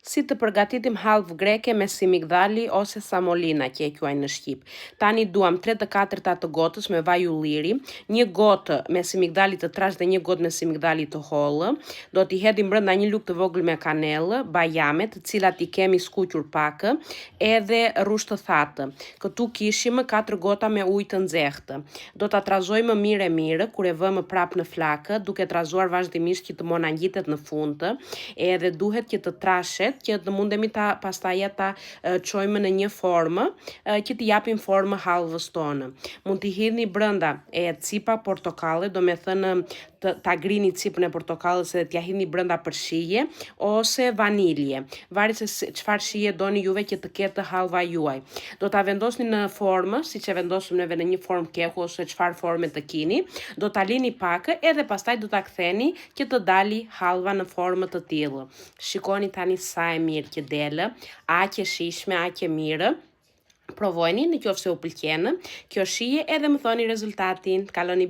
Si të përgatitim halvë greke me simigdali ose samolina që e quajnë në Shqip. Tani duam 3/4 të gotës me vaj ulliri, 1 gotë me simigdali të trash dhe 1 gotë me simigdali të hollë. Do t'i hedhim brenda një lugë të vogël me kanellë, bajame, të cilat i kemi skuqur pak, edhe rrushh të thatë. Këtu kishim 4 gota me ujë të nxehtë. Do ta trazojmë mirë, kur e vëmë prap në flakë, duke trazuar vazhdimisht që të mona ngjitet në fund, edhe duhet që të trashet që të mundemi pastaj ta çojmë në një formë që t'i japim formë halvës tonë. Mund t'i hidhni brenda e cipa portokalle, do me thënë ta grini cipën e portokallës dhe t'ja hidhni brenda për shije ose vanilje. Varet se çfarë shije doni juve që të ketë halva juaj. Do ta vendosni në formë, siç e vendosëm neve në një formë keku ose çfarë forme të kini, do ta lini pak edhe pastaj do ta ktheni që të dali halva në formë të tillë. Shikoni tani sa e mirë që delë, aq e shishme, aq e mirë. Provojni në qoftë se u pëlqen kjo shije edhe më thoni rezultatin. Kaloni